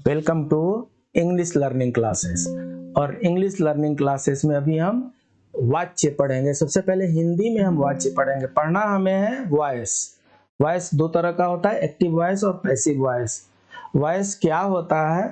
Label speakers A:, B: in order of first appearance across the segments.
A: Welcome to English learning classes. और English learning classes में अभी हम वाच्य पढ़ेंगे। सबसे पहले हिंदी में हम वाच्य पढ़ेंगे। पढ़ना हमें है वॉइस। वॉइस दो तरह का होता है, एक्टिव वॉइस और पैसिव वॉइस। वॉइस क्या होता है,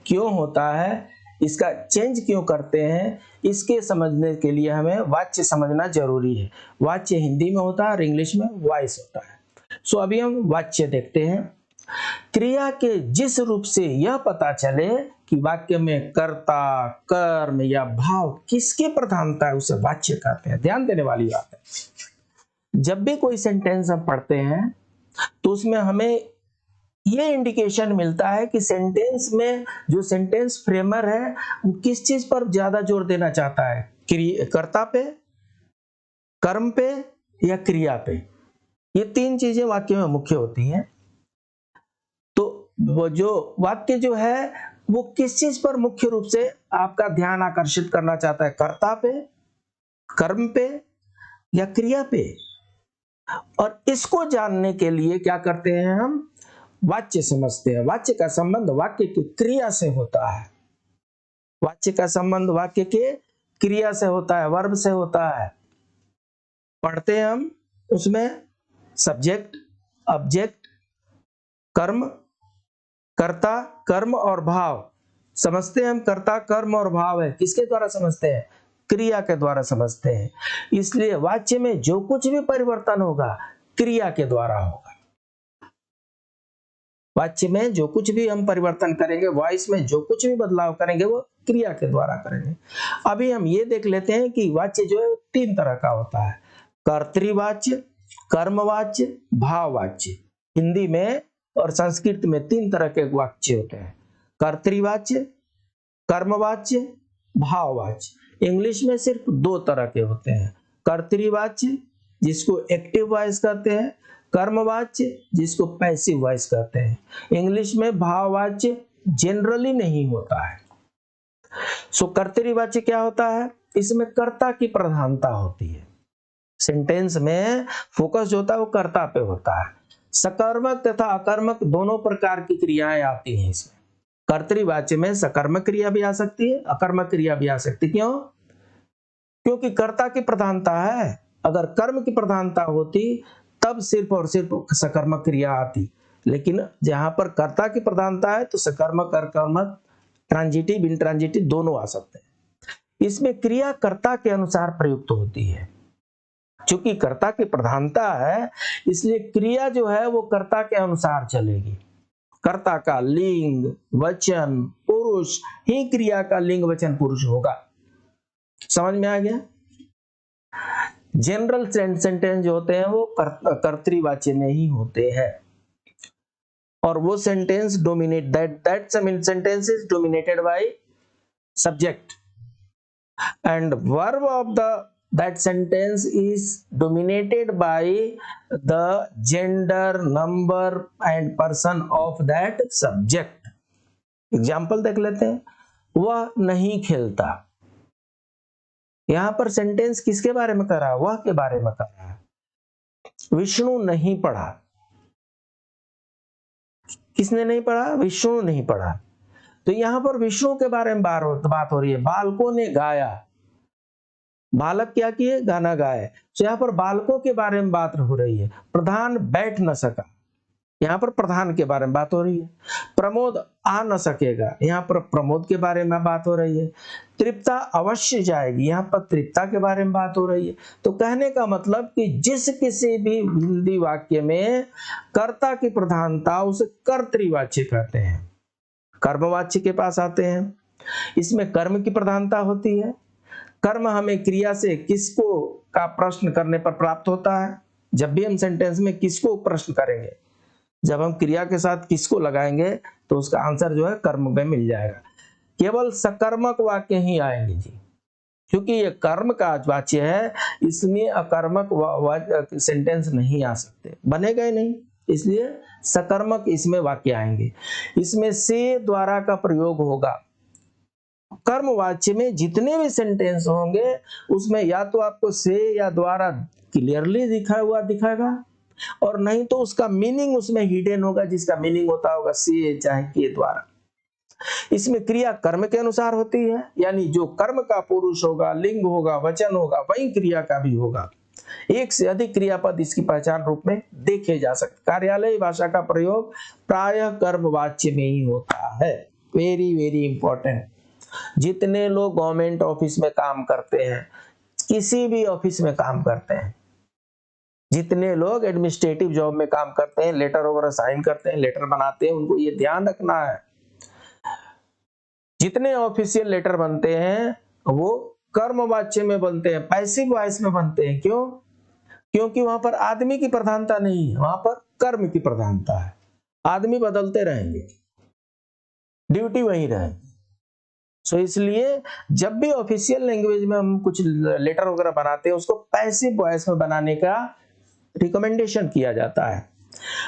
A: क्यों होता है, इसका चेंज क्यों करते हैं, इसके समझने के लिए हमें वाच्य समझना जरूरी है। वाच्य हिंदी में होता है और इंग्लिश में वॉइस होता है। सो अभी हम वाच्य देखते हैं। क्रिया के जिस रूप से यह पता चले कि वाक्य में कर्ता, कर्म या भाव किसकी प्रधानता है, उसे वाच्य कहते हैं। ध्यान देने वाली बात है। जब भी कोई सेंटेंस हम पढ़ते हैं तो उसमें हमें ये इंडिकेशन मिलता है कि सेंटेंस में जो सेंटेंस फ्रेमर है वो किस चीज पर ज्यादा जोर देना चाहता है, कर्ता पे, कर्म पे या क्रिया पे। ये तीन चीजें वाक्य में मुख्य होती हैं। तो वो जो वाक्य जो है वो किस चीज पर मुख्य रूप से आपका ध्यान आकर्षित करना चाहता है, कर्ता पे, कर्म पे या क्रिया पे। और इसको जानने के लिए क्या करते हैं, हम वाच्य समझते हैं। वाच्य का संबंध वाक्य की क्रिया से होता है। वाच्य का संबंध वाक्य के क्रिया से होता है, वर्ब से होता है। पढ़ते हैं हम उसमें सब्जेक्ट, ऑब्जेक्ट, कर्म, कर्ता, कर्म और भाव समझते हैं हम। कर्ता, कर्म और भाव है किसके द्वारा समझते हैं, क्रिया के द्वारा समझते हैं। इसलिए वाच्य में जो कुछ भी परिवर्तन होगा क्रिया के द्वारा होगा। वाच्य में जो कुछ भी हम परिवर्तन करेंगे, वॉइस में जो कुछ भी बदलाव करेंगे वो क्रिया के द्वारा करेंगे। अभी हम ये देख लेते हैं कि वाच्य जो है तीन तरह का होता है, कर्तृवाच्य, कर्मवाच्य, भाववाच्य। हिंदी में और संस्कृत में तीन तरह के वाच्य होते हैं, कर्तृवाच्य, कर्मवाच्य, भाववाच्य। इंग्लिश में सिर्फ दो तरह के होते हैं, कर्तृवाच्य जिसको एक्टिव वॉइस कहते हैं, कर्मवाच्य जिसको पैसिव वॉइस कहते हैं। इंग्लिश में भाववाच्य जनरली नहीं होता है। सो कर्तृवाच्य क्या होता है, इसमें कर्ता की प्रधानता होती है। सेंटेंस में फोकस जो होता है वो कर्ता पे होता है। सकर्मक तथा अकर्मक दोनों प्रकार की क्रियाएं आती हैं इसमें। कर्तृवाच्य में सकर्मक क्रिया भी आ सकती है, अकर्मक क्रिया भी आ सकती है। क्यों? क्योंकि कर्ता की प्रधानता है। अगर कर्म की प्रधानता होती तब सिर्फ और सिर्फ सकर्मक क्रिया आती, लेकिन जहां पर कर्ता की प्रधानता है तो सकर्मक, अकर्मक, ट्रांजिटिव, इंट्रांजिटिव दोनों आ सकते हैं। इसमें क्रिया कर्ता के अनुसार प्रयुक्त होती है। चूंकि कर्ता की प्रधानता है इसलिए क्रिया जो है वो कर्ता के अनुसार चलेगी। कर्ता का लिंग, वचन, पुरुष ही क्रिया का लिंग, वचन, पुरुष होगा। समझ में आ गया? जनरल सेंटेंस जो होते हैं वो कर्तृवाच्य में ही होते हैं। और वो sentence dominate that sentence is dominated by subject and verb of that sentence is dominated by the gender, number and person of that subject. Example देख लेते हैं। वह नहीं खेलता, यहां पर सेंटेंस किसके बारे में कर रहा है, वह के बारे में कर रहा है। विष्णु नहीं पढ़ा, किसने नहीं पढ़ा, विष्णु नहीं पढ़ा। तो यहां पर विष्णु के बारे में बात हो रही है। बालकों ने गाया, बालक क्या किए, गाना गाए। तो यहाँ पर बालकों के बारे में बात हो रही है। प्रधान बैठ न सका, यहाँ पर प्रधान के बारे में बात हो रही है। प्रमोद आ न सकेगा, यहाँ पर प्रमोद के बारे में बात हो रही है। तृप्ता अवश्य जाएगी, यहाँ पर तृप्ता के बारे में बात हो रही है। तो कहने का मतलब कि जिस किसी भी हिंदी वाक्य में कर्ता की प्रधानता उसे कर्तृवाच्य कहते हैं। कर्मवाच्य के पास आते हैं, इसमें कर्म की प्रधानता होती है। कर्म हमें क्रिया से किसको का प्रश्न करने पर प्राप्त होता है। जब भी हम सेंटेंस में किसको प्रश्न करेंगे, जब हम क्रिया के साथ किसको लगाएंगे तो उसका आंसर जो है कर्म में मिल जाएगा। केवल सकर्मक वाक्य ही आएंगे जी, क्योंकि ये कर्म का वाच्य है, इसमें अकर्मक सेंटेंस नहीं आ सकते, बनेगा ही नहीं। इसलिए सकर्मक इसमें वाक्य आएंगे। इसमें से द्वारा का प्रयोग होगा। कर्मवाच्य में जितने भी सेंटेंस होंगे उसमें या तो आपको से या द्वारा क्लियरली दिखा हुआ दिखाएगा, और नहीं तो उसका मीनिंग उसमें हिडन होगा, जिसका मीनिंग होता होगा से चाहे के द्वारा। इसमें क्रिया कर्म के अनुसार होती है, यानी जो कर्म का पुरुष होगा, लिंग होगा, वचन होगा, वही क्रिया का भी होगा। एक से अधिक क्रियापद इसकी पहचान रूप में देखे जा सकते। कार्यालय भाषा का प्रयोग प्रायः कर्मवाच्य में ही होता है। Very very important. जितने लोग गवर्नमेंट ऑफिस में काम करते हैं, किसी भी ऑफिस में काम करते हैं, जितने लोग एडमिनिस्ट्रेटिव जॉब में काम करते हैं, लेटर वगैरह साइन करते हैं, लेटर बनाते हैं, उनको ये ध्यान रखना है, जितने ऑफिशियल लेटर बनते हैं वो कर्मवाच्य में बनते हैं, पैसिव वॉइस में बनते हैं। क्यों? क्योंकि वहां पर आदमी की प्रधानता नहीं है, वहां पर कर्म की प्रधानता है। आदमी बदलते रहेंगे, ड्यूटी वही रहेगी। सो इसलिए जब भी ऑफिशियल लैंग्वेज में हम कुछ लेटर वगैरह बनाते हैं, उसको पैसिव वॉइस में बनाने का रिकमेंडेशन किया जाता है।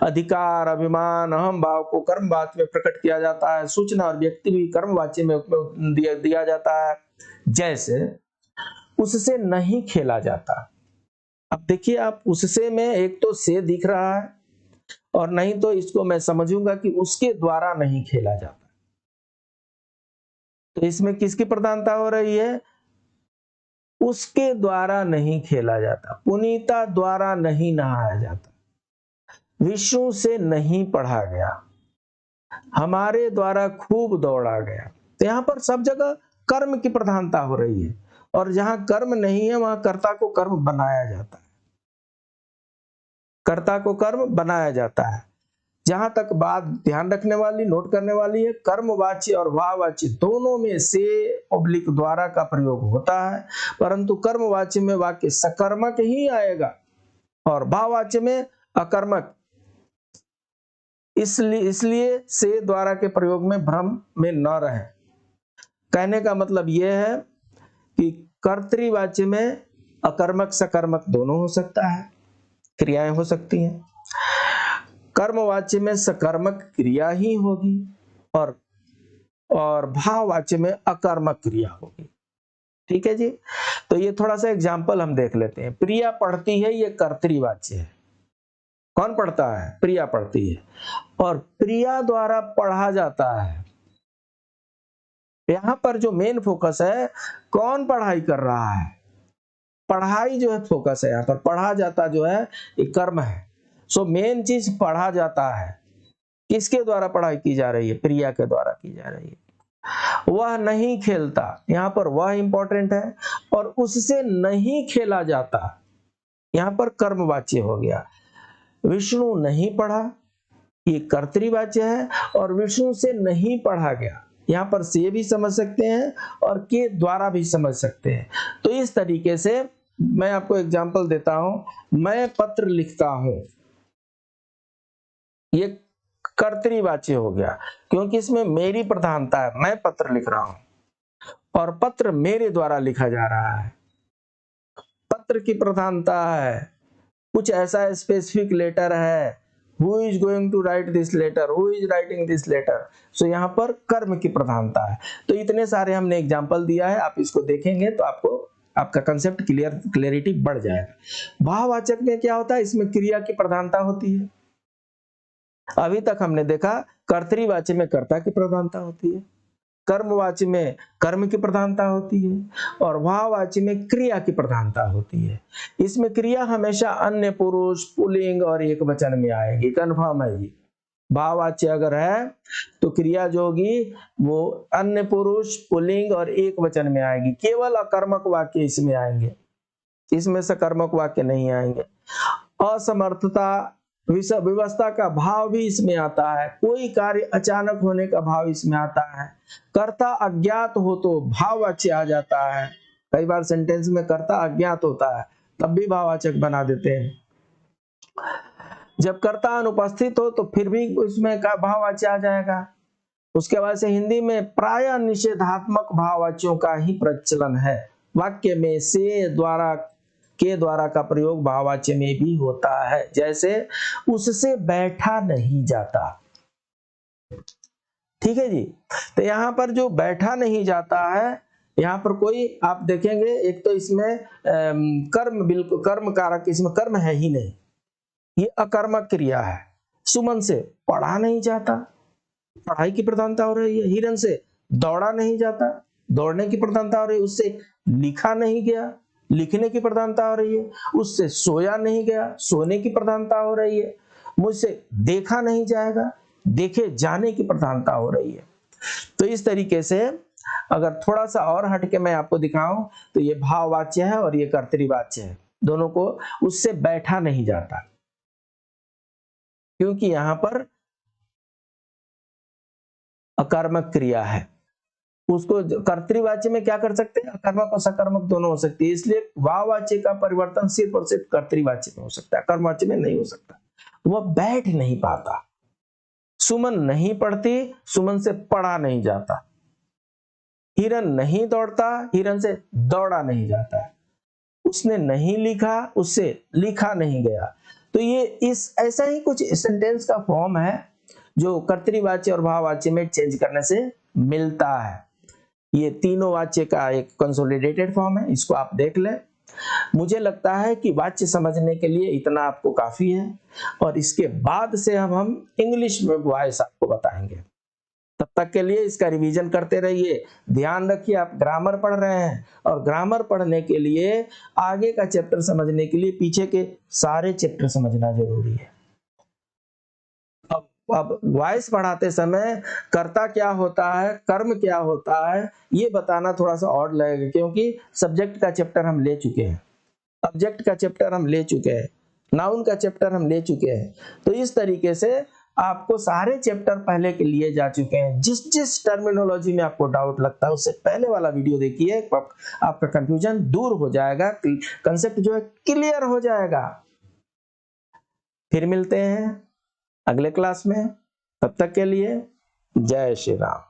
A: अधिकार, अभिमान, अहम भाव को कर्मवाच्य में प्रकट किया जाता है। सूचना और व्यक्ति भी कर्मवाच्य में दिया जाता है। जैसे उससे नहीं खेला जाता। अब देखिए आप, उससे में एक तो से दिख रहा है, और नहीं तो इसको मैं समझूंगा कि उसके द्वारा नहीं खेला जाता। तो इसमें किसकी प्रधानता हो रही है? उसके द्वारा नहीं खेला जाता। पुनीता द्वारा नहीं नहाया जाता। विष्णु से नहीं पढ़ा गया। हमारे द्वारा खूब दौड़ा गया। तो यहां पर सब जगह कर्म की प्रधानता हो रही है, और जहां कर्म नहीं है वहां कर्ता को कर्म बनाया जाता है। कर्ता को कर्म बनाया जाता है। जहां तक बात ध्यान रखने वाली, नोट करने वाली है, कर्मवाच्य और भाववाच्य दोनों में से ऑब्लिक द्वारा का प्रयोग होता है, परंतु कर्मवाच्य में वाक्य सकर्मक ही आएगा और भाववाच्य में अकर्मक। इसलिए से द्वारा के प्रयोग में भ्रम में न रहे। कहने का मतलब यह है कि कर्तृवाच्य में अकर्मक सकर्मक दोनों हो सकता है, क्रियाएं हो सकती हैं। कर्मवाच्य में सकर्मक क्रिया ही होगी और भाववाच्य में अकर्मक क्रिया होगी। ठीक है जी। तो ये थोड़ा सा एग्जांपल हम देख लेते हैं। प्रिया पढ़ती है, ये कर्तृवाच्य है। कौन पढ़ता है? प्रिया पढ़ती है। और प्रिया द्वारा पढ़ा जाता है। यहां पर जो मेन फोकस है, कौन पढ़ाई कर रहा है? पढ़ाई जो है फोकस है। यहां पर पढ़ा जाता जो है ये कर्म है। सो मेन चीज पढ़ा जाता है। किसके द्वारा पढ़ाई की जा रही है? प्रिया के द्वारा की जा रही है। वह नहीं खेलता, यहां पर वह इंपॉर्टेंट है। और उससे नहीं खेला जाता, यहां पर कर्मवाच्य हो गया। विष्णु नहीं पढ़ा, ये कर्तृवाच्य है, और विष्णु से नहीं पढ़ा गया, यहां पर से भी समझ सकते हैं और के द्वारा भी समझ सकते हैं। तो इस तरीके से मैं आपको एग्जांपल देता हूं। मैं पत्र लिखता हूं, ये कर्तृवाच्य हो गया, क्योंकि इसमें मेरी प्रधानता है। मैं पत्र लिख रहा हूं और पत्र मेरे द्वारा लिखा जा रहा है। पत्र की प्रधानता है। कुछ ऐसा स्पेसिफिक लेटर है, who is going to write this letter, who is writing this letter. So यहाँ पर कर्म की प्रधानता है। तो इतने सारे हमने एग्जाम्पल दिया है, आप इसको देखेंगे तो आपका कंसेप्ट क्लियरिटी बढ़ जाएगा। भाववाचक में क्या होता है? इसमें क्रिया की प्रधानता होती है। अभी तक हमने देखा कर्तृवाच्य में कर्ता की प्रधानता होती है, कर्मवाच्य में कर्म की प्रधानता होती है, और भाववाच्य में क्रिया की प्रधानता होती है। इसमें क्रिया हमेशा अन्य पुरुष, पुल्लिंग और एकवचन में आएगी। कन्फर्म है जी। भाववाच्य अगर है तो क्रिया जो होगी वो अन्य पुरुष, पुल्लिंग और एकवचन में आएगी। केवल अकर्मक वाक्य इसमें आएंगे, इसमें सकर्मक वाक्य नहीं आएंगे। असमर्थता, विवस्था का भाव भी इसमें आता है। कोई कार्य अचानक होने का भाव इसमें आता है। कर्ता अज्ञात हो तो भाववाच्य आ जाता है। कई बार सेंटेंस में कर्ता अज्ञात होता है, तब भी भाववाचक बना देते हैं। जब कर्ता अनुपस्थित हो तो फिर भी उसमें का भाववाच्य आ जाएगा। उसके बाद से हिंदी में प्रायः निषेधात्मक भाववाच्यों का ही प्रचलन है। वाक्य में से द्वारा के द्वारा का प्रयोग भाववाच्य में भी होता है। जैसे उससे बैठा नहीं जाता। ठीक है जी। तो यहाँ पर जो बैठा नहीं जाता है, यहाँ पर कोई आप देखेंगे, एक तो इसमें कर्म, बिल्कुल कर्म कारक, इसमें कर्म है ही नहीं, ये अकर्मक क्रिया है। सुमन से पढ़ा नहीं जाता, पढ़ाई की प्रधानता हो रही है, हिरन से दौड़ा नहीं जाता, दौड़ने की प्रधानता हो रही है, उससे लिखा नहीं गया, लिखने की प्रधानता हो रही है, उससे सोया नहीं गया, सोने की प्रधानता हो रही है, मुझसे देखा नहीं जाएगा, देखे जाने की प्रधानता हो रही है। तो इस तरीके से अगर थोड़ा सा और हटके मैं आपको दिखाऊं तो ये भाववाच्य है और ये कर्तृवाच्य है, दोनों को उससे बैठा नहीं जाता, क्योंकि यहां पर अकर्मक क्रिया है। उसको कर्तृवाच्य में क्या कर सकते हैं, अकर्मक और सकर्मक दोनों हो सकती है, इसलिए भाववाच्य का परिवर्तन सिर्फ और सिर्फ कर्तृवाच्य में हो सकता है, कर्मवाच्य में नहीं हो सकता। वह बैठ नहीं पाता, सुमन नहीं पढ़ती, सुमन से पढ़ा नहीं जाता, हिरन नहीं दौड़ता, हिरन से दौड़ा नहीं जाता, उसने नहीं लिखा, उससे लिखा नहीं गया। तो ये इस ऐसा ही कुछ सेंटेंस का फॉर्म है जो कर्तृवाच्य और भाववाच्य में चेंज करने से मिलता है। ये तीनों वाच्य का एक कंसोलिडेटेड फॉर्म है, इसको आप देख लें। मुझे लगता है कि वाच्य समझने के लिए इतना आपको काफी है, और इसके बाद से हम इंग्लिश में वॉइस आपको बताएंगे। तब तक के लिए इसका रिवीजन करते रहिए। ध्यान रखिए आप ग्रामर पढ़ रहे हैं, और ग्रामर पढ़ने के लिए आगे का चैप्टर समझने के लिए पीछे के सारे चैप्टर समझना जरूरी है। अब वॉइस पढ़ाते समय कर्ता क्या होता है, कर्म क्या होता है, ये बताना थोड़ा सा और लगेगा, क्योंकि सब्जेक्ट का चैप्टर हम ले चुके हैं, ऑब्जेक्ट का चैप्टर हम ले चुके हैं, नाउन का चैप्टर हम ले चुके हैं। तो इस तरीके से आपको सारे चैप्टर पहले के लिए जा चुके हैं। जिस जिस टर्मिनोलॉजी में आपको डाउट लगता है उससे पहले वाला वीडियो देखिए, आपका कंफ्यूजन दूर हो जाएगा, कंसेप्ट जो है क्लियर हो जाएगा। फिर मिलते हैं अगले क्लास में, तब तक के लिए जय श्री राम।